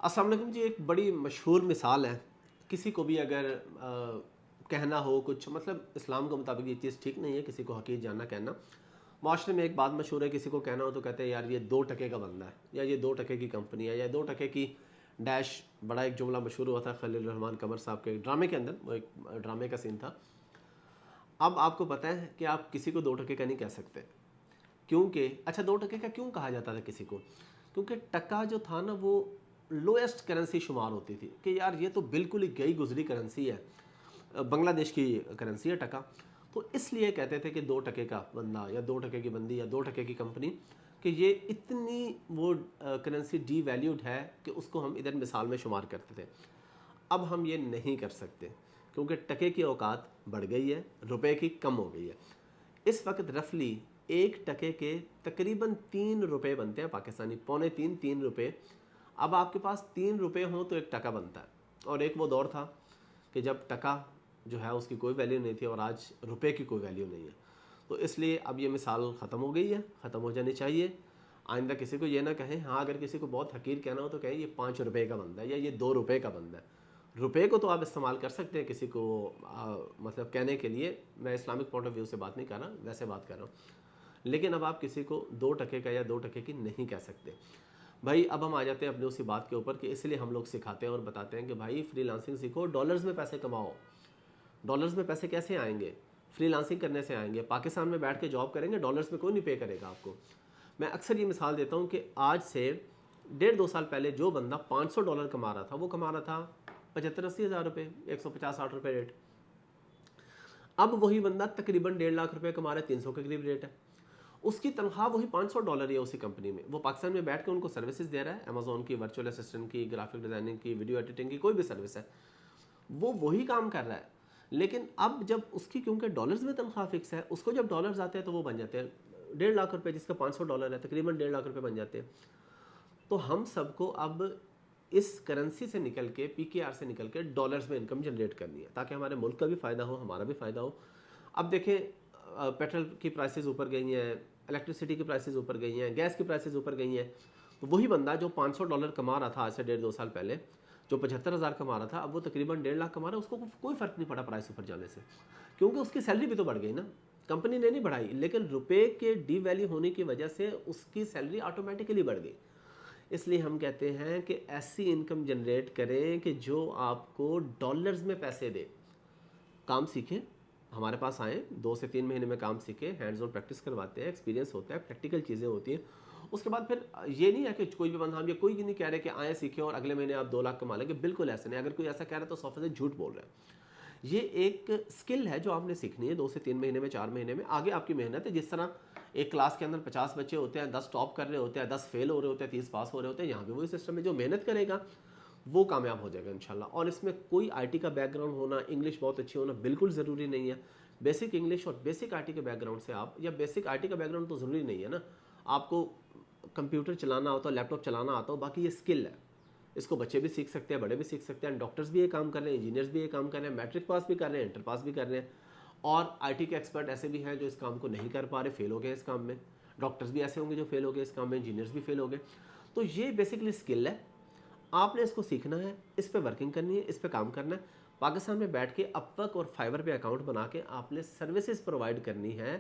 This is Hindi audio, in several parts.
अस्सलाम वालेकुम जी। एक बड़ी मशहूर मिसाल है, किसी को भी अगर कहना हो कुछ, मतलब इस्लाम के मुताबिक ये चीज़ ठीक नहीं है किसी को हकीर जानना कहना। माशरे में एक बात मशहूर है, किसी को कहना हो तो कहते हैं यार ये 2 टके का बंदा है, या ये 2 टके की कंपनी है, या 2 टके की डैश। बड़ा एक जुमला मशहूर हुआ था खलील रहमान कमर साहब के ड्रामे के अंदर, वो एक ड्रामे का सीन था। अब आपको पता है कि आप किसी को 2 टके का नहीं कह सकते, क्योंकि अच्छा 2 टके का क्यों कहा जाता था किसी को, क्योंकि टका जो था ना वो लोएस्ट करेंसी शुमार होती थी कि यार ये तो बिल्कुल ही गई गुजरी करेंसी है, बांग्लादेश की करेंसी है टका। तो इसलिए कहते थे कि 2 टके का बंदा या 2 टके की बंदी या 2 टके की कंपनी, कि ये इतनी वो करेंसी डी वैल्यूड है कि उसको हम इधर मिसाल में शुमार करते थे। अब हम ये नहीं कर सकते क्योंकि टके की औकात बढ़ गई है, रुपए की कम हो गई है। इस वक्त रफली 1 टके के तकरीबन 3 रुपए बनते हैं पाकिस्तानी, पौने 3 रुपए। अब आपके पास 3 रुपए हों तो 1 टका बनता है। और एक वो दौर था कि जब टका जो है उसकी कोई वैल्यू नहीं थी, और आज रुपए की कोई वैल्यू नहीं है। तो इसलिए अब ये मिसाल ख़त्म हो गई है, ख़त्म हो जानी चाहिए। आइंदा किसी को ये ना कहें, हाँ अगर किसी को बहुत हकीर कहना हो तो कहें ये 5 रुपए का बंदा है या ये 2 रुपए का बंदा है। रुपए को तो आप इस्तेमाल कर सकते हैं किसी को मतलब कहने के लिए। मैं इस्लामिक पॉइंट ऑफ व्यू से बात नहीं कर रहा, वैसे बात कर रहा हूँ। लेकिन अब आप किसी को 2 टके का या 2 टके की नहीं कह सकते भाई। अब हम आ जाते हैं अपनी उसी बात के ऊपर कि इसलिए हम लोग सिखाते हैं और बताते हैं कि भाई फ्रीलांसिंग सीखो, डॉलर्स में पैसे कमाओ। डॉलर्स में पैसे कैसे आएंगे? फ्रीलांसिंग करने से आएंगे। पाकिस्तान में बैठ के जॉब करेंगे, डॉलर्स में कोई नहीं पे करेगा आपको। मैं अक्सर ये मिसाल देता हूँ कि आज से 1.5-2 साल पहले जो बंदा $500 कमा रहा था, वो कमा रहा था 75-80 हज़ार रुपये, 150-60 रुपये रेट। अब वही बंदा तकरीबन 1.5 लाख रुपए कमा रहा है, 300 के करीब रेट है। उसकी तनख्वाह वही $500 है उसी कंपनी में। वो पाकिस्तान में बैठ के उनको सर्विसेज दे रहा है, अमेजोन की, वर्चुअल असिस्टेंट की, ग्राफिक डिज़ाइनिंग की, वीडियो एडिटिंग की, कोई भी सर्विस है वो वही काम कर रहा है। लेकिन अब जब उसकी, क्योंकि डॉलर्स में तनख्वाह फिक्स है, उसको जब डॉलर्स आते हैं तो वो बन जाते हैं 1.5 लाख रुपए, जिसका $500 है, तकरीबन 1.5 लाख रुपए बन जाते हैं। तो हम सबको अब इस करेंसी से निकल के, पीकेआर से निकल के डॉलर्स में इनकम जनरेट करनी है, ताकि हमारे मुल्क का भी फ़ायदा हो, हमारा भी फ़ायदा हो। अब देखें पेट्रोल की प्राइसेस ऊपर गई हैं, इलेक्ट्रिसिटी की प्राइसेस ऊपर गई हैं, गैस की प्राइसेस ऊपर गई हैं। तो वही बंदा जो $500 कमा रहा था आज से 1.5-2 साल पहले, जो 75,000 कमा रहा था, अब वो तकरीबन 1.5 लाख कमा रहा है। उसको कोई फ़र्क नहीं पड़ा प्राइस ऊपर जाने से, क्योंकि उसकी सैलरी भी तो बढ़ गई ना। कंपनी ने नहीं बढ़ाई, लेकिन रुपए के डी वैल्यू होने की वजह से उसकी सैलरी ऑटोमेटिकली बढ़ गई। इसलिए हम कहते हैं कि ऐसी इनकम जनरेट करें कि जो आपको डॉलर्स में पैसे दे। काम सीखें, हमारे पास आएँ, 2 से 3 महीने में काम सीखें, हैंड्स ऑन प्रैक्टिस करवाते हैं, एक्सपीरियंस होता है, प्रैक्टिकल चीज़ें होती हैं। उसके बाद फिर ये नहीं है कि कोई भी बंदा, हम ये कोई भी नहीं कह रहे कि आएँ सीखें और अगले महीने आप 2 लाख कमा लेंगे, बिल्कुल ऐसा नहीं। अगर कोई ऐसा कह रहा है तो 100% झूठ बोल रहा है। ये एक स्किल है जो आपने सीखनी है 2 से 3 महीने में, 4 महीने में। आगे आपकी मेहनत है। जिस तरह एक क्लास के अंदर 50 बच्चे होते हैं, 10 टॉप कर रहे होते हैं, 10 फेल हो रहे होते हैं, 30 पास हो रहे होते हैं, यहाँ भी वही सिस्टम है। जो मेहनत करेगा वो कामयाब हो जाएगा इंशाल्लाह। और इसमें कोई आईटी का बैकग्राउंड होना, इंग्लिश बहुत अच्छी होना बिल्कुल ज़रूरी नहीं है। बेसिक इंग्लिश और बेसिक आईटी के बैकग्राउंड से आप, या बेसिक आईटी का बैकग्राउंड तो ज़रूरी नहीं है ना, आपको कंप्यूटर चलाना आता हो, लैपटॉप चलाना आता हो, बाकी ये स्किल है। इसको बच्चे भी सीख सकते हैं, बड़े भी सीख सकते हैं, डॉक्टर्स भी ये काम कर रहे हैं, इंजीनियर्स भी ये काम कर रहे हैं, मैट्रिक पास भी कर रहे हैं, इंटर पास भी कर रहे हैं। और आईटी के एक्सपर्ट ऐसे भी हैं जो इस काम को नहीं कर पा रहे, फेल हो गए इस काम में। डॉक्टर्स भी ऐसे होंगे जो फेल हो गए इस काम में, इंजीनियर्स भी फेल हो गए। तो ये बेसिकली स्किल है, आपने इसको सीखना है, इस पे वर्किंग करनी है, इस पे काम करना है। पाकिस्तान में बैठ के अपवर्क और फाइवर पे अकाउंट बना के आपने सर्विसेज प्रोवाइड करनी है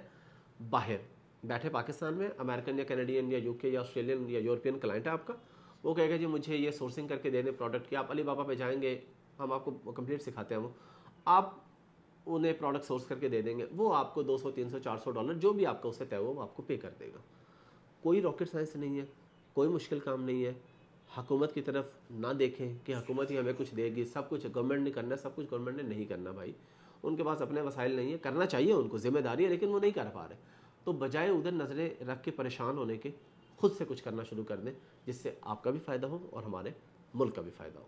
बाहर बैठे। पाकिस्तान में अमेरिकन या कैनेडियन या यूके या ऑस्ट्रेलियन या यूरोपियन क्लाइंट है आपका, वो कहेगा जी मुझे ये सोर्सिंग करके देने प्रोडक्ट की। आप अली बाबा पे जाएंगे, हम आपको कंप्लीट सिखाते हैं, वो आप उन्हें प्रोडक्ट सोर्स करके दे देंगे, वो आपको 200, 300, $400 जो भी आपका उससे तय हो वो आपको पे कर देगा। कोई रॉकेट साइंस नहीं है, कोई मुश्किल काम नहीं है। हुकूमत की तरफ ना देखें कि हुकूमत ही हमें कुछ देगी, सब कुछ गवर्नमेंट ने करना है, सब कुछ गवर्नमेंट ने नहीं करना भाई। उनके पास अपने वसाइल नहीं है, करना चाहिए उनको, जिम्मेदारी है, लेकिन वो नहीं कर पा रहे। तो बजाय उधर नज़रें रख के परेशान होने के, खुद से कुछ करना शुरू कर दें, जिससे आपका भी फ़ायदा हो और हमारे मुल्क का भी फ़ायदा हो।